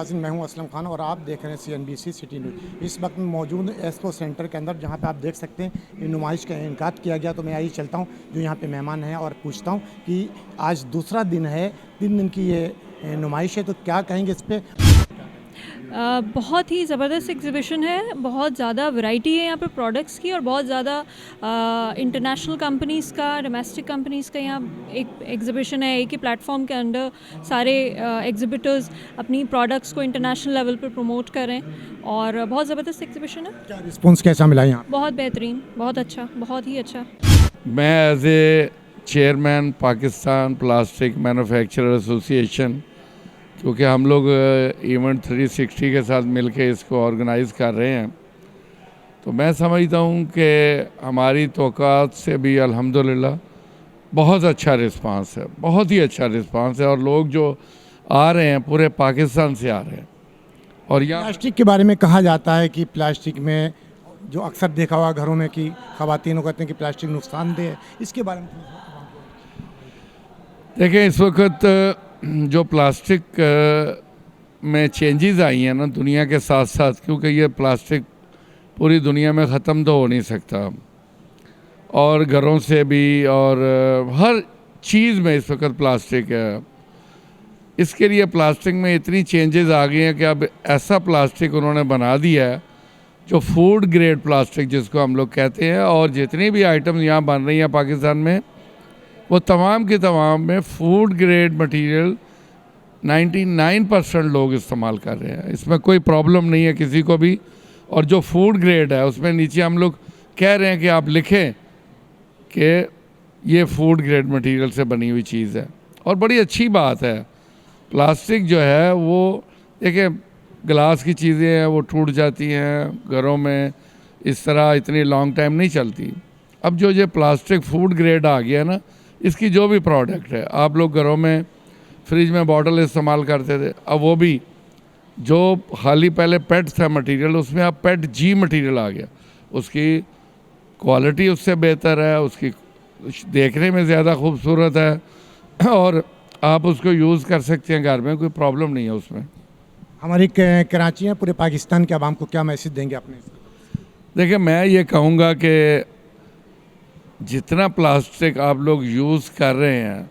नाज़रीन, मैं हूं असलम खान और आप देख रहे हैं CNBC सिटी न्यूज़। इस वक्त मैं मौजूद एक्सपो सेंटर के अंदर, जहां पे आप देख सकते हैं ये नुमाइश का इनेकाद किया गया। तो मैं आइए चलता हूं जो यहां पे मेहमान हैं और पूछता हूं कि आज दूसरा दिन है, 3 दिन की ये नुमाइश है, तो क्या कहेंगे इस पे? बहुत ही ज़बरदस्त एग्ज़िबिशन है। बहुत ज़्यादा वैरायटी है यहाँ पे प्रोडक्ट्स की, और बहुत ज़्यादा इंटरनेशनल कंपनीज़ का, डोमेस्टिक कंपनीज़ का यहाँ एक एग्ज़िबिशन है। एक ही प्लेटफॉर्म के अंडर सारे एग्ज़िबिटर्स अपनी प्रोडक्ट्स को इंटरनेशनल लेवल पर प्रमोट करें, और बहुत ज़बरदस्त एग्ज़िबिशन है। क्या रिस्पॉन्स कैसा मिला यहाँ? बहुत बेहतरीन, बहुत अच्छा, बहुत ही अच्छा। मैं as a chairman Pakistan plastic manufacturer association, क्योंकि हम लोग इवेंट 360 के साथ मिलके इसको ऑर्गेनाइज़ कर रहे हैं, तो मैं समझता हूँ कि हमारी तौक़ात से भी अल्हम्दुलिल्लाह बहुत अच्छा रिस्पांस है, बहुत ही अच्छा रिस्पांस है। और लोग जो आ रहे हैं पूरे पाकिस्तान से आ रहे हैं। और यहाँ प्लास्टिक के बारे में कहा जाता है कि प्लास्टिक में जो अक्सर देखा हुआ घरों में कि ख़वातीन कहते हैं कि प्लास्टिक नुकसानदेह है, इसके बारे में देखें, इस वक्त जो प्लास्टिक में चेंजेस आई हैं ना दुनिया के साथ साथ, क्योंकि ये प्लास्टिक पूरी दुनिया में ख़त्म तो हो नहीं सकता, और घरों से भी और हर चीज़ में इस वक्त प्लास्टिक है। इसके लिए प्लास्टिक में इतनी चेंजेस आ गई हैं कि अब ऐसा प्लास्टिक उन्होंने बना दिया है जो फूड ग्रेड प्लास्टिक जिसको हम लोग कहते हैं, और जितनी भी आइटम यहाँ बन रही हैं पाकिस्तान में, वो तमाम के तमाम में फूड ग्रेड मटेरियल 99% लोग इस्तेमाल कर रहे हैं। इसमें कोई प्रॉब्लम नहीं है किसी को भी। और जो फूड ग्रेड है उसमें नीचे हम लोग कह रहे हैं कि आप लिखें कि ये फूड ग्रेड मटेरियल से बनी हुई चीज़ है, और बड़ी अच्छी बात है। प्लास्टिक जो है वो देखिए, गिलास की चीज़ें हैं वो टूट जाती हैं घरों में, इस तरह इतनी लॉन्ग टाइम नहीं चलती। अब जो ये प्लास्टिक फूड ग्रेड आ गया ना, इसकी जो भी प्रोडक्ट है, आप लोग घरों में फ्रिज में बॉटल इस्तेमाल करते थे, अब वो भी जो खाली पहले पेट था मटेरियल, उसमें अब पेट जी मटेरियल आ गया। उसकी क्वालिटी उससे बेहतर है, उसकी देखने में ज़्यादा खूबसूरत है, और आप उसको यूज़ कर सकते हैं घर में, कोई प्रॉब्लम नहीं है उसमें। हमारी कराची है, पूरे पाकिस्तान के आवाम को क्या मैसेज देंगे आपने? देखिए, मैं ये कहूँगा कि जितना प्लास्टिक आप लोग यूज़ कर रहे हैं,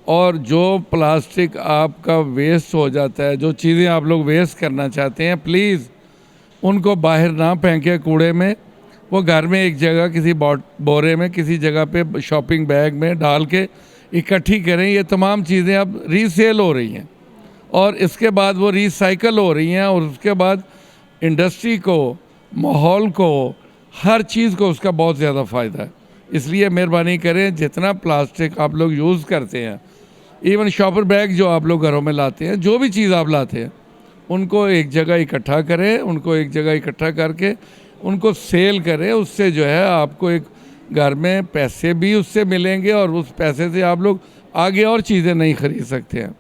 और जो प्लास्टिक आपका वेस्ट हो जाता है, जो चीज़ें आप लोग वेस्ट करना चाहते हैं, प्लीज़ उनको बाहर ना फेंकें कूड़े में। वो घर में एक जगह किसी बोरे में, किसी जगह पे शॉपिंग बैग में डाल के इकट्ठी करें। ये तमाम चीज़ें अब रीसेल हो रही हैं, और इसके बाद वो रिसाइकल हो रही हैं, और उसके बाद इंडस्ट्री को, माहौल को, हर चीज़ को उसका बहुत ज़्यादा फ़ायदा है। इसलिए मेहरबानी करें, जितना प्लास्टिक आप लोग यूज़ करते हैं, इवन शॉपर बैग जो आप लोग घरों में लाते हैं, जो भी चीज़ आप लाते हैं, उनको एक जगह इकट्ठा करें, उनको एक जगह इकट्ठा करके उनको सेल करें। उससे जो है आपको एक घर में पैसे भी उससे मिलेंगे, और उस पैसे से आप लोग आगे और चीज़ें नहीं खरीद सकते हैं।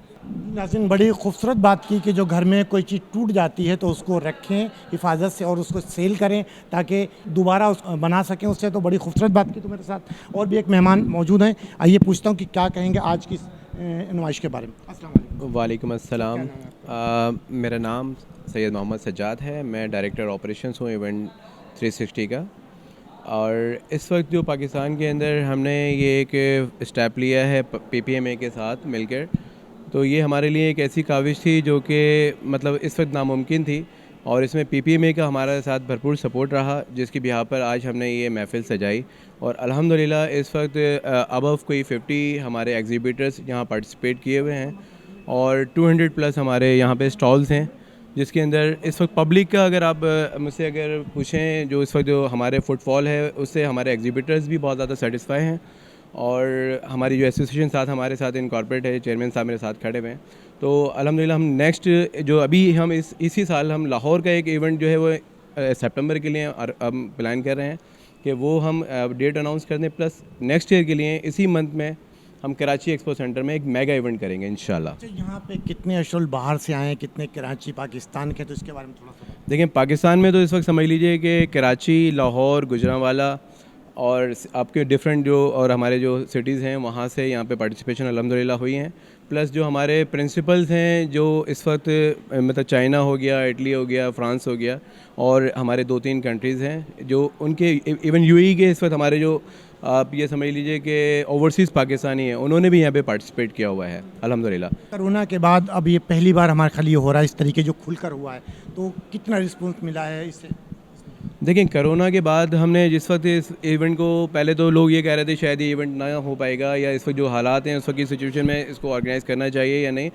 नाज़रीन, बड़ी खूबसूरत बात की कि जो घर में कोई चीज़ टूट जाती है तो उसको रखें हिफाजत से और उसको सेल करें ताकि दोबारा उसको बना सकें उससे। तो बड़ी खूबसूरत बात की। तो मेरे साथ और भी एक मेहमान मौजूद हैं, आइए पूछता हूँ कि क्या कहेंगे आज की नुमाइश के बारे में। अस्सलाम वालेकुम। वालेकुम अस्सलाम। मेरा नाम सैयद मोहम्मद सज्जाद है। मैं डायरेक्टर ऑपरेशंस हूँ इवेंट 360 का। और इस वक्त जो पाकिस्तान के अंदर हमने ये एक स्टेप लिया है PPMA के साथ मिलकर, तो ये हमारे लिए एक ऐसी काविश थी जो कि मतलब इस वक्त नामुमकिन थी, और इसमें PPMA का हमारे साथ भरपूर सपोर्ट रहा, जिसकी बिहार पर आज हमने ये महफ़िल सजाई। और अल्हम्दुलिल्लाह इस वक्त अबव कोई 50 हमारे एग्ज़िबिटर्स यहाँ पार्टिसिपेट किए हुए हैं, और 200 प्लस हमारे यहाँ पे स्टॉल्स हैं, जिसके अंदर इस वक्त पब्लिक का अगर आप मुझसे अगर पूछें, जो इस वक्त जो हमारे फुटफॉल है उससे हमारे एग्ज़िबिटर्स भी बहुत ज़्यादा सेटिस्फाई हैं। और हमारी जो एसोसिएशन साथ हमारे साथ इनकॉर्पोरेट है, चेयरमैन साहब मेरे साथ खड़े हुए हैं। तो अल्हम्दुलिल्लाह हम नेक्स्ट जो अभी हम इसी साल हम लाहौर का एक इवेंट जो है वो सितंबर के लिए हम प्लान कर रहे हैं कि वो हम डेट अनाउंस कर दें, प्लस नेक्स्ट ईयर के लिए इसी मंथ में हम कराची एक्सपो सेंटर में एक मेगा इवेंट करेंगे इंशाल्लाह। अच्छा, यहाँ पे कितने अशुल बाहर से आए हैं, कितने कराची पाकिस्तान के, तो इसके बारे में थोड़ा सा देखिए, पाकिस्तान में तो इस वक्त समझ लीजिए कि कराची, लाहौर, गुजरांवाला और आपके डिफरेंट जो और हमारे जो सिटीज़ हैं वहाँ से यहाँ पे पार्टिसिपेशन अल्हम्दुलिल्लाह हुई हैं। प्लस जो हमारे प्रिंसिपल्स हैं जो इस वक्त मतलब चाइना हो गया, इटली हो गया, फ्रांस हो गया, और हमारे 2-3 कंट्रीज़ हैं जो उनके इवन यूएई के इस वक्त हमारे जो आप ये समझ लीजिए कि ओवरसीज़ पाकिस्तानी हैं, उन्होंने भी यहाँ पे पार्टिसिपेट किया हुआ है अल्हम्दुलिल्लाह। कोरोना के बाद अब ये पहली बार हमारे खाली हो रहा है इस तरीके जो खुलकर हुआ है, तो कितना रिस्पॉन्स मिला है इससे? देखिए, कोरोना के बाद हमने जिस वक्त इस इवेंट को, पहले तो लोग ये कह रहे थे शायद ये इवेंट ना हो पाएगा, या इस वक्त जो हालात हैं उस वक्त की सिचुएशन में इसको ऑर्गेनाइज़ करना चाहिए या नहीं,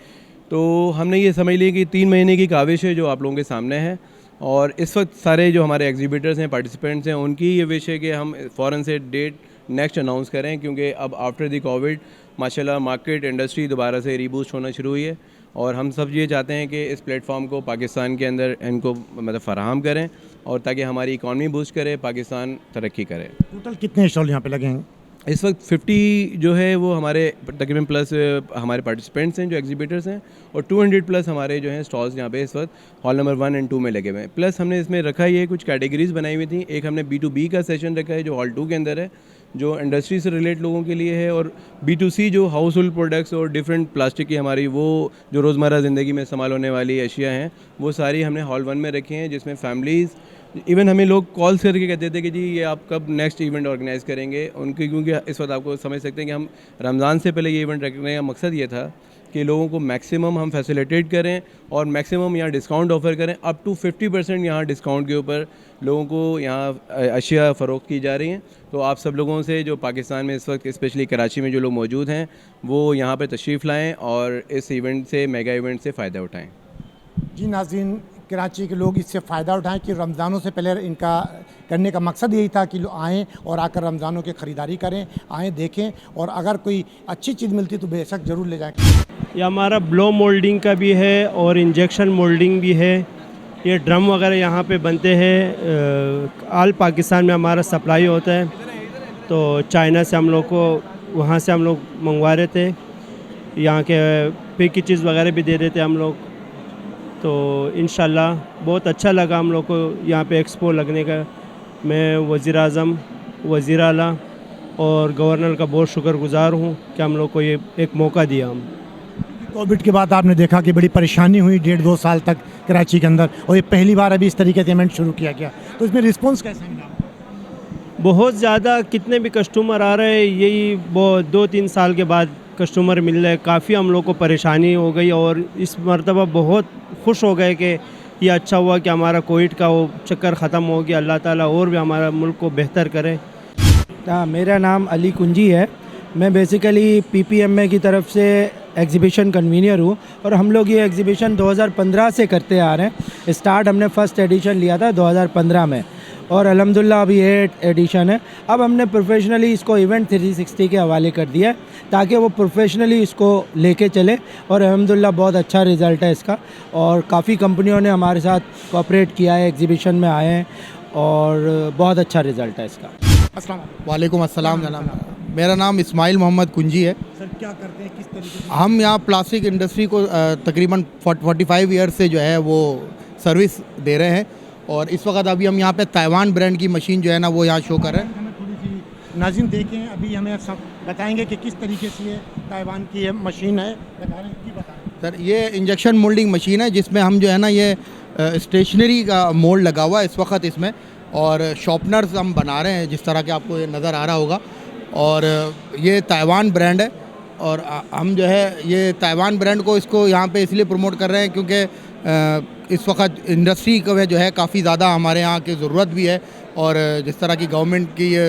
तो हमने ये समझ लिया कि 3 महीने की काविश है जो आप लोगों के सामने है, और इस वक्त सारे जो हमारे एग्जीबिटर्स हैं, पार्टिसिपेंट्स हैं, उनकी ये विश है कि हम फ़ौरन से डेट नेक्स्ट अनाउंस करें, क्योंकि अब आफ्टर द कोविड माशाल्लाह मार्केट इंडस्ट्री दोबारा से रीबूस्ट होना शुरू हुई है, और हम सब ये चाहते हैं कि इस प्लेटफॉर्म को पाकिस्तान के अंदर इनको मतलब फ़राहम करें, और ताकि हमारी इकॉनमी बूस्ट करे, पाकिस्तान तरक्की करे। टोटल कितने स्टॉल यहाँ पे लगे हैं? इस वक्त 50 जो है वो हमारे तकरीबन प्लस हमारे पार्टिसिपेंट्स हैं जो एग्जीबिटर्स हैं, और 200 प्लस हमारे जो हैं स्टॉल्स यहाँ पे इस वक्त हॉल नंबर 1 और 2 में लगे हुए हैं। प्लस हमने इसमें रखा ये कुछ कैटेगरीज बनाई हुई थी। एक हमने B2B का सेशन रखा है जो हॉल 2 के अंदर है, जो इंडस्ट्री से रिलेट लोगों के लिए है, और B2C जो हाउस होल्ड प्रोडक्ट्स और डिफरेंट प्लास्टिक की हमारी वो जो रोज़मर्रा ज़िंदगी में इस्तेमाल होने वाली अशिया हैं, वो सारी हमने हॉल 1 में रखी हैं, जिसमें फैमिलीज़, इवन हमें लोग कॉल करके कहते थे कि जी ये आप कब नेक्स्ट इवेंट ऑर्गेनाइज़ करेंगे उनके, क्योंकि इस वक्त आपको समझ सकते हैं कि हम रमज़ान से पहले ये इवेंट रखने का मकसद ये था कि लोगों को मैक्सिमम हम फैसिलिटेट करें और मैक्सिमम यहाँ डिस्काउंट ऑफ़र करें। अप टू 50% यहाँ डिस्काउंट के ऊपर लोगों को यहाँ अशिया फ़रोख्त की जा रही हैं। तो आप सब लोगों से जो पाकिस्तान में इस वक्त स्पेशली कराची में जो लोग मौजूद हैं वो यहाँ पर तशरीफ़ लाएँ और इस इवेंट से, मेगा इवेंट से फ़ायदा उठाएँ। जी नाज़रीन, कराची के लोग इससे फ़ायदा उठाएं कि रमज़ानों से पहले इनका करने का मकसद यही था कि लोग आएँ और आकर रमज़ानों की ख़रीदारी करें, आएँ देखें, और अगर कोई अच्छी चीज़ मिलती तो बेशक ज़रूर ले जाएँ। ये हमारा ब्लो मोल्डिंग का भी है और इंजेक्शन मोल्डिंग भी है। ये ड्रम वगैरह यहाँ पे बनते हैं। आल पाकिस्तान में हमारा सप्लाई होता है, तो चाइना से हम लोग को वहाँ से हम लोग मंगवा रहे थे, यहाँ के पैकेजेस वगैरह भी दे रहे थे हम लोग। तो इंशाल्लाह बहुत अच्छा लगा हम लोग को यहाँ पे एक्सपो लगने का। मैं वज़ीर-ए-आज़म, वज़ीर आला और गवर्नर का बहुत शुक्रगुज़ार हूँ कि हम लोग को ये एक मौका दिया। हम कोविड के बाद आपने देखा कि बड़ी परेशानी हुई 1.5-2 साल तक कराची के अंदर, और ये पहली बार अभी इस तरीके से इवेंट शुरू किया गया, तो इसमें रिस्पॉन्स कैसा मिला? बहुत ज़्यादा, कितने भी कस्टमर आ रहे हैं, यही वो 2-3 साल के बाद कस्टमर मिल रहे हैं। काफ़ी हम लोग को परेशानी हो गई और इस मरतबा बहुत खुश हो गए कि ये अच्छा हुआ कि हमारा कोविड का वो चक्कर ख़त्म हो गया। अल्लाह ताला और भी हमारा मुल्क को बेहतर करे। मेरा नाम अली कुंजी है। मैं बेसिकली PPMA की तरफ से एग्ज़िबिशन कन्वीनियर हूँ, और हम लोग ये एग्ज़िबिशन 2015 से करते आ रहे हैं। स्टार्ट हमने फ़र्स्ट एडिशन लिया था 2015 में, और अल्हम्दुलिल्लाह अभी 8 एडिशन है। अब हमने प्रोफेशनली इसको इवेंट 360 के हवाले कर दिया है ताकि वो प्रोफेशनली इसको लेके चले, और अल्हम्दुलिल्लाह बहुत अच्छा रिज़ल्ट है इसका, और काफ़ी कंपनियों ने हमारे साथ कोऑपरेट किया है, एग्ज़िबिशन में आए हैं, और बहुत अच्छा रिज़ल्ट है इसका। अस्सलाम वालेकुम अस्सलाम जनाब। मेरा नाम इस्माइल मोहम्मद कुंजी है। सर, क्या करते हैं, किस तरीके से? हम यहाँ प्लास्टिक इंडस्ट्री को तकरीबन 45 ईयर से जो है वो सर्विस दे रहे हैं, और इस वक्त अभी हम यहाँ पे ताइवान ब्रांड की मशीन जो है ना वो यहाँ शो कर रहे हैं। हमें थोड़ी सी नाज़रीन देखें, अभी हमें सब बताएंगे कि किस तरीके से ये ताइवान की ये मशीन है, बता रहे हैं कि बताएं। सर, ये इंजेक्शन मोल्डिंग मशीन है जिसमें हम जो है ना ये स्टेशनरी का मोल्ड लगा हुआ है इस वक्त इसमें, और शॉर्पनर्स हम बना रहे हैं जिस तरह के आपको ये नज़र आ रहा होगा। और ये ताइवान ब्रांड है, और हम जो है ये ताइवान ब्रांड को इसको यहाँ पे इसलिए प्रमोट कर रहे हैं क्योंकि इस वक्त इंडस्ट्री को जो है काफ़ी ज़्यादा हमारे यहाँ की ज़रूरत भी है, और जिस तरह की गवर्नमेंट की ये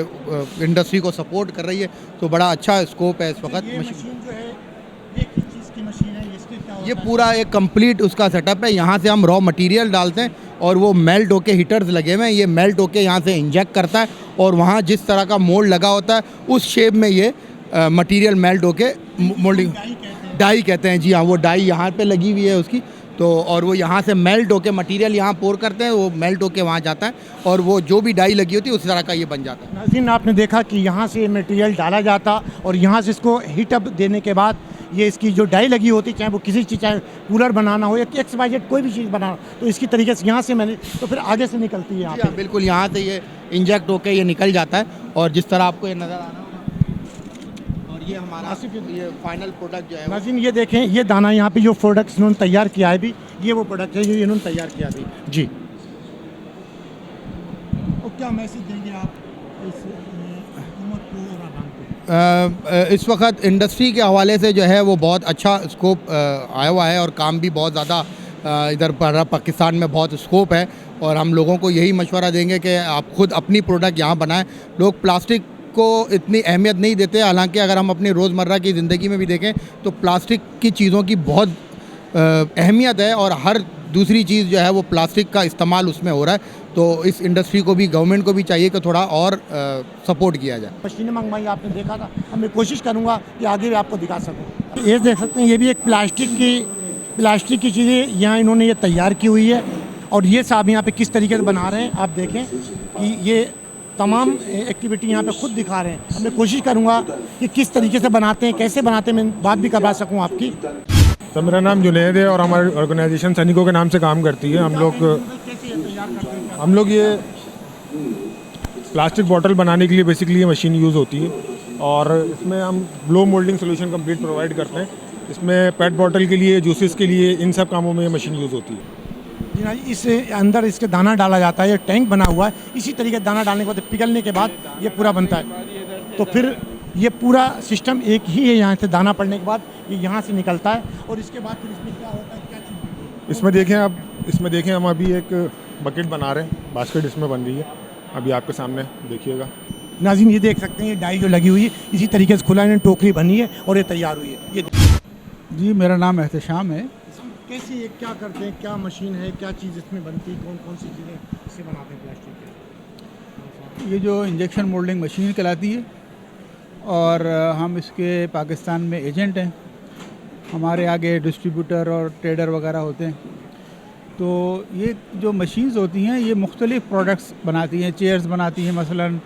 इंडस्ट्री को सपोर्ट कर रही है तो बड़ा अच्छा स्कोप है इस वक्त। ये मशीन जो है ये किस चीज़ की मशीन है, इसके क्या होता ये है? पूरा एक कंप्लीट उसका सेटअप है। यहाँ से हम रॉ मटेरियल डालते हैं और वो मेल्ट होके हीटर्स लगे हुए हैं, ये मेल्ट होके यहाँ से इंजेक्ट करता है, और वहाँ जिस तरह का मोल्ड लगा होता है उस शेप में ये मटेरियल मेल्ट होके मोल्डिंग डाई कहते हैं। जी हाँ, वो डाई यहाँ पे लगी हुई है उसकी, तो और वो यहाँ से मेल्ट होके मटेरियल यहाँ पोर करते हैं, वो मेल्ट होके वहाँ जाता है, और वो जो भी डाई लगी होती है उस तरह का ये बन जाता है। नाज़रीन, आपने देखा कि यहाँ से मटेरियल डाला जाता और यहाँ से इसको हीट अप देने के बाद ये इसकी जो डाई लगी होती, चाहे वो किसी चीज़, चाहे कूलर बनाना हो या XYZ कोई भी चीज़ बनाना, तो इसकी तरीके से यहाँ से मैंने तो फिर आगे से निकलती है यहाँ जी हाँ, पे। बिल्कुल यहाँ से ये इंजेक्ट होके ये निकल जाता है, और जिस तरह आपको ये नज़र आ रहा होगा, और ये हमारा आसिफ, ये फाइनल प्रोडक्ट जो है वो- नाज़रीन ये देखें, ये दाना यहाँ पे जो प्रोडक्ट्स इन्होंने तैयार किया है भी, ये वो प्रोडक्ट है जो इन्होंने तैयार किया भी जी। और क्या मैसेज देंगे आप इस हुकूमत को और आवाम को? इस वक्त इंडस्ट्री के हवाले से जो है वो बहुत अच्छा स्कोप आया हुआ है और काम भी बहुत ज़्यादा इधर पर पाकिस्तान में बहुत स्कोप है। और हम लोगों को यही मशवरा देंगे कि आप खुद अपनी प्रोडक्ट यहाँ बनाएं। लोग प्लास्टिक को इतनी अहमियत नहीं देते, हालांकि अगर हम अपनी रोज़मर्रा की ज़िंदगी में भी देखें तो प्लास्टिक की चीज़ों की बहुत अहमियत है और हर दूसरी चीज़ जो है वो प्लास्टिक का इस्तेमाल उसमें हो रहा है। तो इस इंडस्ट्री को भी, गवर्नमेंट को भी चाहिए कि थोड़ा और सपोर्ट किया जाए। मशीनें मंगवाई आपने देखा था, अब मैं कोशिश करूँगा कि आगे भी आपको दिखा सकूँ। ये देख सकते हैं, ये भी एक प्लास्टिक की चीज़ें यहाँ इन्होंने ये तैयार की हुई है और ये साहब यहाँ पे किस तरीके से बना रहे हैं। आप देखें कि ये तमाम एक्टिविटी यहाँ पे खुद दिखा रहे हैं। अब मैं कोशिश करूँगा कि किस तरीके से बनाते हैं, कैसे बनाते हैं, मैं बात भी करवा सकूँ आपकी। तो मेरा नाम जुनैद है और हमारी ऑर्गेनाइजेशन सैनिकों के नाम से काम करती है। हम लोग ये प्लास्टिक बॉटल बनाने के लिए बेसिकली ये मशीन यूज़ होती है और इसमें हम blow moulding solution complete provide करते हैं। इसमें पेट बॉटल के लिए, जूसेस के लिए, इन सब कामों में ये मशीन यूज़ होती है। जी ना, इस अंदर इसके दाना डाला जाता है, ये टैंक बना हुआ है। इसी तरीके से दाना डालने के बाद, पिघलने के बाद ये पूरा बनता है। तो फिर ये पूरा सिस्टम एक ही है, यहाँ से दाना पड़ने के बाद ये यहाँ से निकलता है और इसके बाद फिर इसमें क्या होता है, क्या चीज़ बनती है? इसमें देखें हम अभी एक बकेट बना रहे हैं, बास्केट इसमें बन रही है, अभी आपके सामने देखिएगा। नाज़रीन ये देख सकते हैं, ये डाई जो लगी हुई है इसी तरीके से खुला इन्हें टोकरी बनी है और ये तैयार हुई है। ये जी, मेरा नाम एहतशाम है। कैसे ये क्या करते हैं, क्या मशीन है, क्या चीज़ इसमें बनती है, कौन कौन सी चीज़ें इससे बनाते हैं प्लास्टिक के? ये जो इंजेक्शन मोल्डिंग मशीन कहलाती है और हम इसके पाकिस्तान में एजेंट हैं। हमारे आगे डिस्ट्रीब्यूटर और ट्रेडर वगैरह होते हैं। तो ये जो मशीन्स होती हैं ये मुख्तलिफ़ प्रोडक्ट्स बनाती हैं, चेयर्स बनाती हैं, मसलन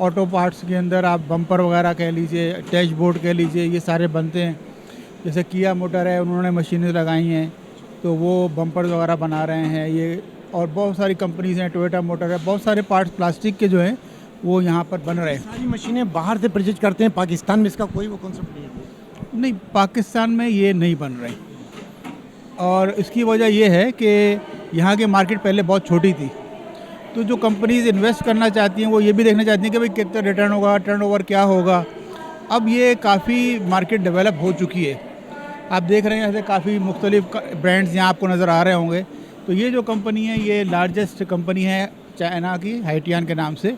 ऑटो पार्ट्स के अंदर आप बम्पर वगैरह कह लीजिए, डैशबोर्ड कह लीजिए, ये सारे बनते हैं। जैसे किया मोटर है, उन्होंने मशीनें लगाई हैं तो वो बम्पर वगैरह बना रहे हैं ये, और बहुत सारी कंपनीज़ हैं, टोयोटा मोटर है, बहुत सारे पार्ट्स प्लास्टिक के जो हैं वो यहाँ पर बन रहे हैं। सारी मशीनें बाहर से परचेज करते हैं, पाकिस्तान में इसका कोई वो कॉन्सेप्ट नहीं है? नहीं, पाकिस्तान में ये नहीं बन रही और इसकी वजह ये है कि यहाँ की मार्केट पहले बहुत छोटी थी। तो जो कंपनीज इन्वेस्ट करना चाहती हैं वो ये भी देखना चाहती हैं कि भाई कितना रिटर्न होगा, टर्नओवर क्या होगा। अब ये काफ़ी मार्केट डेवलप हो चुकी है। आप देख रहे हैं ऐसे काफ़ी मुख्तलिफ ब्रांड्स यहाँ आपको नज़र आ रहे होंगे। तो ये जो कंपनी है ये लार्जेस्ट कंपनी है चाइना की, हाइटियान के नाम से।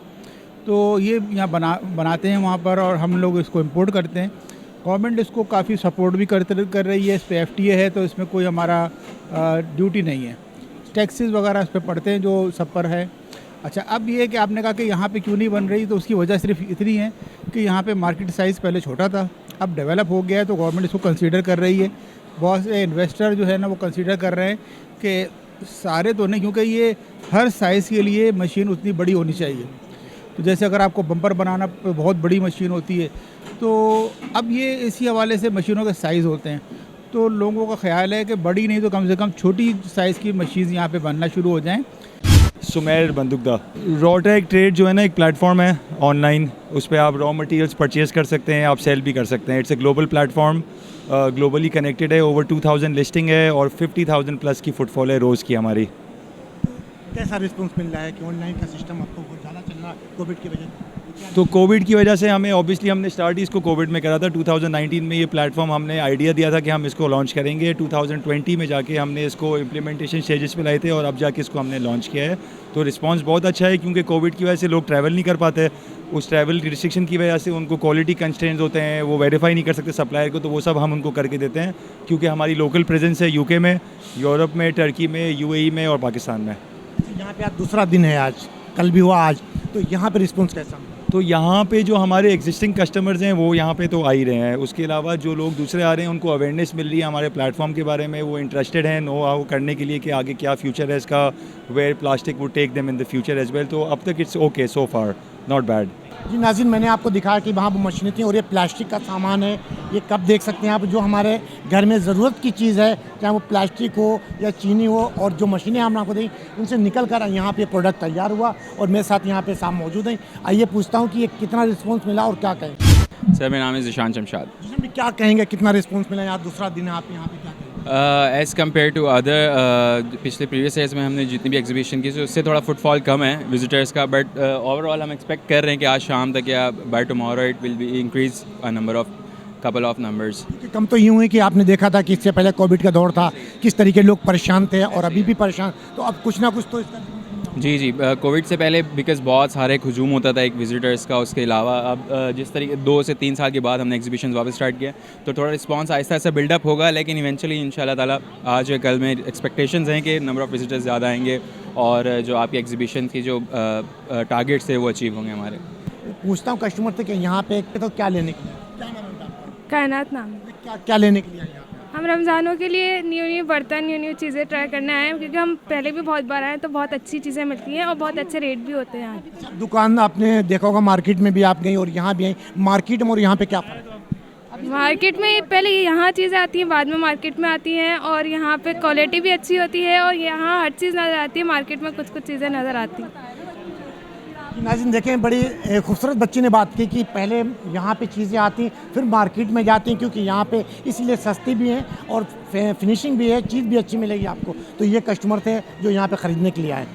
तो ये यहाँ बनाते हैं वहाँ पर और हम लोग इसको इंपोर्ट करते हैं। गवर्नमेंट इसको काफ़ी सपोर्ट भी कर रही है। इस पर FTA है तो इसमें कोई हमारा ड्यूटी नहीं है। टैक्सेस वगैरह इस पर पड़ते हैं जो सब पर है। अच्छा, अब ये है कि आपने कहा कि यहाँ पे क्यों नहीं बन रही, तो उसकी वजह सिर्फ इतनी है कि यहाँ पे मार्केट साइज़ पहले छोटा था, अब डेवलप हो गया है तो गवर्नमेंट इसको कंसीडर कर रही है। बहुत से इन्वेस्टर जो है ना वो कंसीडर कर रहे हैं कि सारे तो नहीं, क्योंकि ये हर साइज़ के लिए मशीन उतनी बड़ी होनी चाहिए। तो जैसे अगर आपको बम्पर बनाना बहुत बड़ी मशीन होती है तो अब ये इसी हवाले से मशीनों के साइज़ होते हैं। तो लोगों का ख्याल है कि बड़ी नहीं तो कम से कम छोटी साइज़ की मशीन यहाँ पे बनना शुरू हो जाएं। सुमेर बंदूकदा। रॉटेक ट्रेड जो है ना एक प्लेटफॉर्म है ऑनलाइन, उस पर आप रॉ मटेरियल्स परचेज़ कर सकते हैं, आप सेल भी कर सकते हैं। It's a global platform, globally connected है, ओवर 2000 लिस्टिंग है और 50,000 प्लस की फुटफॉल है रोज़ की हमारी। कैसा रिस्पॉन्स मिल रहा है कि ऑनलाइन का सिस्टम आपको बहुत ज़्यादा चल रहा है कोविड की वजह से? तो कोविड की वजह से हमें ऑब्वियसली हमने स्टार्ट ही इसको कोविड में करा था। 2019 में ये प्लेटफॉर्म हमने आइडिया दिया था कि हम इसको लॉन्च करेंगे। 2020 में जाके हमने इसको इम्प्लीमेंटेशन स्टेजेस पे लाए थे और अब जाके इसको हमने लॉन्च किया है। तो रिस्पांस बहुत अच्छा है क्योंकि कोविड की वजह से लोग ट्रैवल नहीं कर पाते। उस ट्रैवल रिस्ट्रिक्शन की वजह से उनको क्वालिटी कंस्ट्रेंट्स होते हैं, वो वेरीफाई नहीं कर सकते सप्लायर को, तो वो सब हम उनको करके देते हैं क्योंकि हमारी लोकल प्रेजेंस है UK में, यूरोप में, टर्की में, UAE में और पाकिस्तान में। यहाँ पे आज दूसरा दिन है, आज कल भी हुआ आज, तो यहाँ पे रिस्पॉन्स कैसा? तो यहाँ पे जो हमारे एग्जिस्टिंग कस्टमर्स हैं वो यहाँ पे तो आ ही रहे हैं। उसके अलावा जो लोग दूसरे आ रहे हैं उनको अवेयरनेस मिल रही है हमारे प्लेटफॉर्म के बारे में, वो इंटरेस्टेड हैं नो हाउ करने के लिए कि आगे क्या फ्यूचर है इसका, where plastic would take them in the future as well. तो अब तक it's okay so far, not bad. जी नाज़रीन, मैंने आपको दिखाया कि वहाँ वो मशीनें थी और ये प्लास्टिक का सामान है। ये कप देख सकते हैं आप, जो हमारे घर में ज़रूरत की चीज़ है, चाहे वो प्लास्टिक हो या चीनी हो, और जो मशीनें हमने आपको दी उनसे निकल कर यहाँ पे प्रोडक्ट तैयार हुआ और मेरे साथ यहाँ पे साहब मौजूद हैं। आइए पूछता हूँ कि ये कितना रिस्पॉन्स मिला और क्या कहें। सर मेरा नाम है ज़िशान शमशाद। जिसमें भी क्या कहेंगे, कितना रिस्पॉन्स मिला, यहाँ दूसरा दिन है आप यहाँ पे, क्या कहेंगे? एज़ कम्पेयर टू अदर पिछले प्रीवियस ईयर्स में हमने जितनी भी एग्जीबिशन की उससे थोड़ा फुटफॉल कम है विजिटर्स का, बट ओवरऑल हम एक्सपेक्ट कर रहे हैं कि आज शाम तक या by tomorrow it will be increase a number of couple of numbers. कम तो यूँ है कि आपने देखा था कि इससे पहले कोविड का दौर था, किस तरीके लोग परेशान थे और अभी भी परेशान, तो अब कुछ ना कुछ तो इसका जी कोविड से पहले बिकॉज बहुत सारे हजूम होता था एक विजिटर्स का, उसके अलावा अब जिस तरीके 2 से 3 साल के बाद हमने एग्जीबिशन वापस स्टार्ट किया तो थोड़ा रिस्पांस आहिस्ता आहिस्ता बिल्डअप होगा, लेकिन इवेंचुअली इंशाल्लाह ताला आज या कल में एक्सपेक्टेशंस हैं कि नंबर ऑफ़ विजिटर्स ज़्यादा आएंगे और जो आपकी एग्जीबिशन की जो टारगेट्स थे वो अचीव होंगे हमारे। पूछता हूँ कस्टमर से कि यहाँ पे तो क्या लेने के लिए, क्या नाम है आपका? कायनात नाम है। क्या लेने के लिए आए यहाँ पे? हम रमज़ानों के लिए न्यू बर्तन न्यू चीज़ें ट्राई करने आए हैं, क्योंकि हम पहले भी बहुत बार आए हैं तो बहुत अच्छी चीज़ें मिलती हैं और बहुत अच्छे रेट भी होते हैं यहाँ। दुकान आपने देखा होगा, मार्केट में भी आप गई और यहाँ भी आई, मार्केट में और यहाँ पे क्या फ़र्क है? मार्केट में पहले यहाँ चीज़ें आती हैं, बाद में मार्केट में आती हैं, और यहाँ पे क्वालिटी भी अच्छी होती है और यहाँ हर चीज़ नज़र आती है, मार्केट में कुछ चीज़ें नज़र आती हैं। नाज़रीन देखें, बड़ी खूबसूरत बच्ची ने बात की कि पहले यहाँ पे चीज़ें आती फिर मार्केट में जाती हैं, क्योंकि यहाँ पे इसलिए सस्ती भी हैं और फिनिशिंग भी है, चीज़ भी अच्छी मिलेगी आपको। तो ये कस्टमर थे जो यहाँ पे ख़रीदने के लिए आए।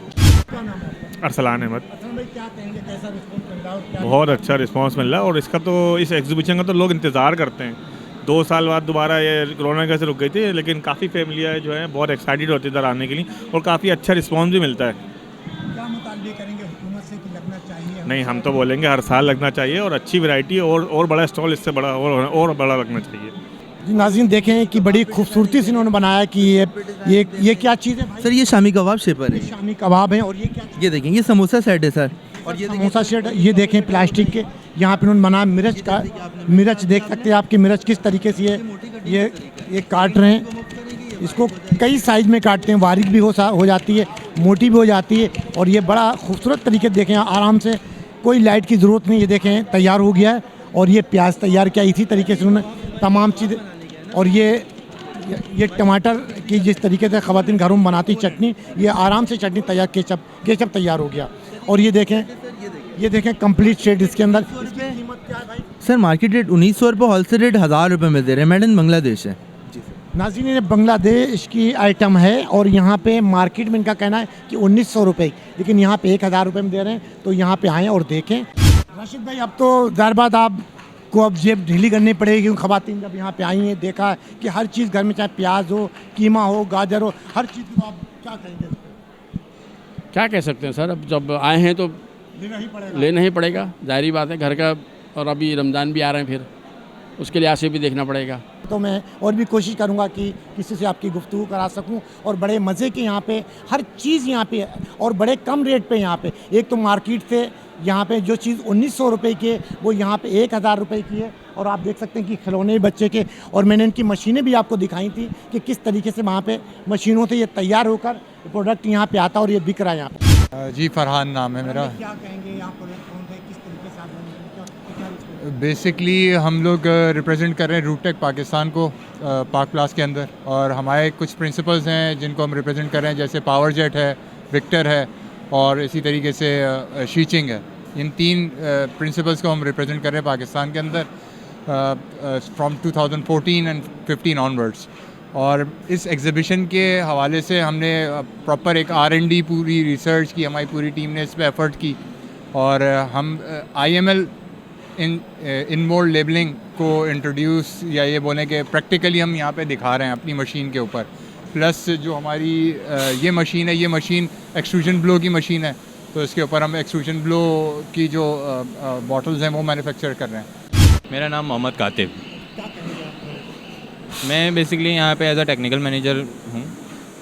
क्या नाम है? अरसलान अहमद। भाई क्या कहेंगे, कैसा रिस्पॉन्स मिल रहा है और क्या? बहुत अच्छा रिस्पांस मिल रहा है और इसका तो इस एग्जीबिशन का तो लोग इंतज़ार करते हैं। 2 साल बाद दोबारा ये कोरोना की वजह से रुक गई थी, लेकिन काफ़ी फैमिलियाँ जो हैं बहुत एक्साइटेड होती है इधर आने के लिए और काफ़ी अच्छा रिस्पॉन्स भी मिलता है। क्या मुतालबे करेंगे हुकूमत से कि लगना चाहिए? नहीं, हम तो बोलेंगे हर साल लगना चाहिए और अच्छी वैरायटी और बड़ा स्टॉल इससे बड़ा और बड़ा लगना चाहिए। जी नाज़रीन देखें कि बड़ी खूबसूरती से इन्होंने बनाया कि ये क्या चीज़ है भाई? सर ये शामी कबाब शेपर है। शामी कबाब है। और ये क्या? ये देखें, ये समोसा सेट है सर। और ये समोसा सेट, ये देखें प्लास्टिक के, यहाँ पे उन्होंने बनाया मिर्च का। मिर्च देख सकते हैं आपकी मिर्च किस तरीके से ये काट रहे हैं। इसको कई साइज में काटते हैं, बारीक भी हो जाती है, मोटी भी हो जाती है। और ये बड़ा खूबसूरत तरीके से देखें, आराम से, कोई लाइट की ज़रूरत नहीं। ये देखें तैयार हो गया है। और ये प्याज तैयार किया, इसी तरीके से उन्होंने तमाम चीज़। और ये टमाटर की जिस तरीके से ख़वातीन घरों में बनाती चटनी, ये आराम से चटनी तैयार, केचप तैयार हो गया। और ये देखें कंप्लीट सेट इसके अंदर। इसकी कीमत क्या है भाई? सर मार्केट रेट 1900 रुपये, होलसेल रेट 1000 रुपये में दे रहे हैं। मेड इन बांग्लादेश है। नाज़रीन ये बांग्लादेश की आइटम है और यहाँ पे मार्केट में इनका कहना है कि 1900 रुपये, लेकिन यहाँ पे 1000 रुपये में दे रहे हैं। तो यहाँ पे आएँ और देखें। राशिद भाई, अब तो ज़ाहिर बात आपको अब जेब ढीली करनी पड़ेगी, क्योंकि ख़वातीन जब यहाँ पे आई हैं, देखा कि हर चीज़ घर में, चाहे प्याज हो, कीमा हो, गाजर हो, हर चीज़ की, तो आप क्या कहेंगे? क्या कह सकते हैं सर, अब जब आए हैं तो लेना ही पड़ेगा, ज़ाहिरी बात है घर का। और अभी रमज़ान भी आ रहे हैं, फिर उसके लिहाज से भी देखना पड़ेगा। तो मैं और भी कोशिश करूंगा कि किसी से आपकी गुफ्तगू करा सकूं। और बड़े मज़े के यहाँ पे हर चीज़ यहाँ पे है और बड़े कम रेट पे यहाँ पे। एक तो मार्केट से यहाँ पे जो चीज़ 1900 रुपये की है वो यहाँ पे 1000 रुपये की है। और आप देख सकते हैं कि खिलौने बच्चे के, और मैंने इनकी मशीनें भी आपको दिखाई थी कि किस तरीके से वहाँ पे मशीनों से ये तैयार होकर प्रोडक्ट यहाँ पे आता और ये बिक रहा है यहाँ पे। जी फरहान नाम है मेरा। क्या कहेंगे आप, किस तरीके से आप बेसिकली हम लोग रिप्रेजेंट कर रहे हैं रूटेक पाकिस्तान को पाक प्लास के अंदर, और हमारे कुछ प्रिंसिपल्स हैं जिनको हम रिप्रेजेंट कर रहे हैं, जैसे पावर जेट है, विक्टर है और इसी तरीके से शीचिंग है। इन 3 प्रिंसिपल्स को हम रिप्रेजेंट कर रहे हैं पाकिस्तान के अंदर फ्रॉम 2014 एंड 15 ऑनवर्ड्स। और इस एग्ज़िबिशन के हवाले से हमने प्रॉपर एक R&D पूरी रिसर्च की, हमारी पूरी टीम ने इस पर एफ़र्ट की। और हम IML इन मोल्ड लेबलिंग को इंट्रोड्यूस, या ये बोलें कि प्रैक्टिकली हम यहाँ पे दिखा रहे हैं अपनी मशीन के ऊपर। प्लस जो हमारी ये मशीन है, ये मशीन एक्सट्रूजन ब्लो की मशीन है, तो इसके ऊपर हम एक्सट्रूजन ब्लो की जो बॉटल्स हैं वो मैन्युफैक्चर कर रहे हैं। मेरा नाम मोहम्मद कातिब। मैं बेसिकली यहाँ पे एज अ टेक्निकल मैनेजर हूँ।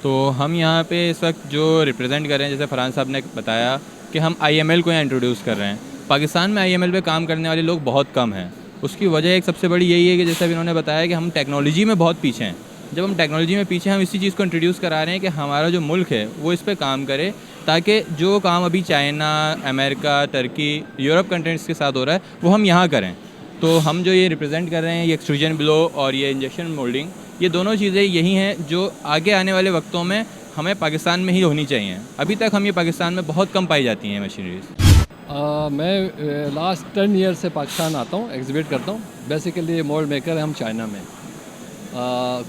तो हम यहाँ पे इस वक्त जो रिप्रेजेंट कर रहे हैं, जैसे फरहान साहब ने बताया कि हम IML को यहाँ इंट्रोड्यूस कर रहे हैं। पाकिस्तान में IML पे काम करने वाले लोग बहुत कम हैं। उसकी वजह एक सबसे बड़ी यही है कि जैसे अभी इन्होंने बताया कि हम टेक्नोलॉजी में बहुत पीछे हैं। जब हम टेक्नोलॉजी में पीछे, हम इसी चीज़ को इंट्रोड्यूस करा रहे हैं कि हमारा जो मुल्क है वो इस पे काम करे, ताकि जो काम अभी China, America, Turkey, Europe countries के साथ हो रहा है वो हम यहाँ करें। तो हम जो ये रिप्रेजेंट कर रहे हैं, ये एक्सट्रूजन ब्लो और ये इंजेक्शन मोल्डिंग, ये दोनों चीज़ें यही हैं जो आगे आने वाले वक्तों में हमें पाकिस्तान में ही होनी चाहिए। अभी तक हम ये पाकिस्तान में बहुत कम पाई जाती हैं मशीनरीज। मैं लास्ट 10 ईयर से पाकिस्तान आता हूँ, एग्ज़िबिट करता हूँ। बेसिकली मोल्ड मेकर है हम चाइना में।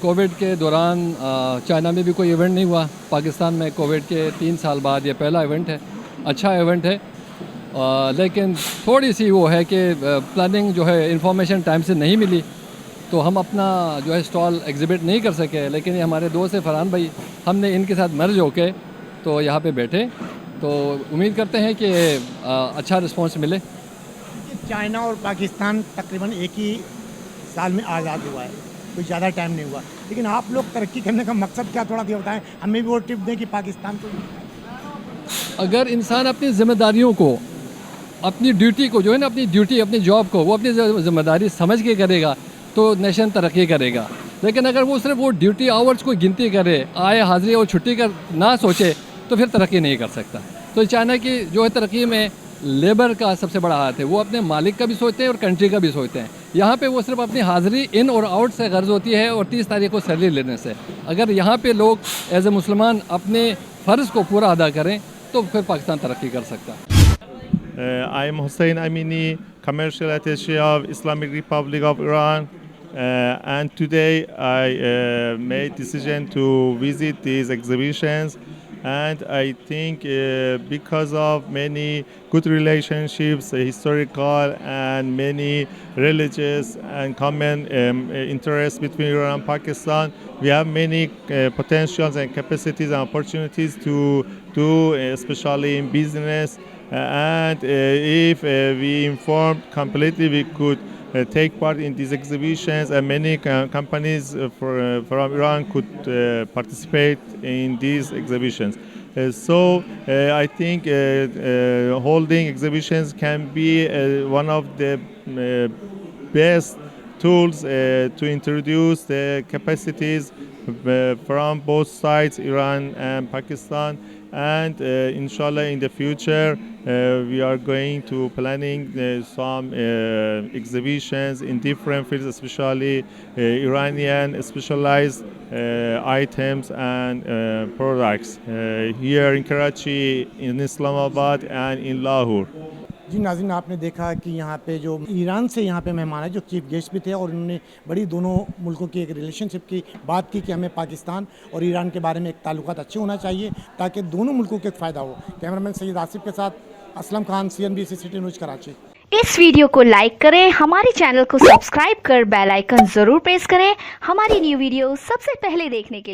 कोविड के दौरान चाइना में भी कोई इवेंट नहीं हुआ। पाकिस्तान में कोविड के 3 साल बाद ये पहला इवेंट है। अच्छा इवेंट है, लेकिन थोड़ी सी वो है कि प्लानिंग जो है इंफॉर्मेशन टाइम से नहीं मिली, तो हम अपना जो है स्टॉल एग्ज़िबिट नहीं कर सके। लेकिन ये हमारे दोस्त है फरहान भाई, हमने इनके साथ मर्ज होके तो यहाँ पे बैठे, तो उम्मीद करते हैं कि अच्छा रिस्पांस मिले। चाइना और पाकिस्तान तकरीबन एक ही साल में आज़ाद हुआ है, कोई ज़्यादा टाइम नहीं हुआ, लेकिन आप लोग तरक्की करने का मकसद क्या, थोड़ा ये बताएं, हमें भी वो टिप दें कि पाकिस्तान को। अगर इंसान अपनी ज़िम्मेदारियों को, अपनी ड्यूटी को जो है ना, अपनी ड्यूटी, अपनी जॉब को वो अपनी ज़िम्मेदारी समझ के करेगा तो नेशन तरक्की करेगा। लेकिन अगर वो सिर्फ वो ड्यूटी आवर्स को गिनती करे, आए हाज़िरी और छुट्टी कर ना सोचे, तो फिर तरक्की नहीं कर सकता। तो चाइना की जो है तरक्की में लेबर का सबसे बड़ा हाथ है। वो अपने मालिक का भी सोचते हैं और कंट्री का भी सोचते हैं। यहाँ पे वो सिर्फ अपनी हाज़िरी इन और आउट से गर्ज होती है और 30 तारीख को सैलरी लेने से। अगर यहाँ पे लोग एज ए मुसलमान अपने फ़र्ज़ को पूरा अदा करें तो फिर पाकिस्तान तरक्की कर सकता है। I am Hussein Amini, Commercial Attaché of Islamic Republic of Iran, and today I made decision to visit these exhibitions. And I think because of many good relationships, historical and many religious and common interests between Iran and Pakistan, we have many potentials and capacities and opportunities to do, especially in business. And if we informed completely, we could take part in these exhibitions, and many companies from Iran could participate in these exhibitions. So I think holding exhibitions can be one of the best tools to introduce the capacities from both sides, Iran and Pakistan. And inshallah in the future we are going to planning some exhibitions in different fields, especially Iranian specialized items and products here in Karachi, in Islamabad and in Lahore. जी नाज़रीन, आपने देखा कि यहाँ पे जो Iran से यहाँ पे मेहमान है, जो चीफ गेस्ट भी थे, और उन्होंने बड़ी दोनों मुल्कों की एक रिलेशनशिप की बात की कि हमें पाकिस्तान और ईरान के बारे में एक ताल्लुकात अच्छे होना चाहिए ताकि दोनों मुल्कों को एक फ़ायदा हो। कैमरामैन सैयद आसिफ के साथ Aslam Khan, CNBC city news Karachi. इस वीडियो को लाइक करें, हमारे चैनल को सब्सक्राइब कर बेल आइकन ज़रूर प्रेस करें हमारी न्यू वीडियो सबसे पहले देखने के लिए।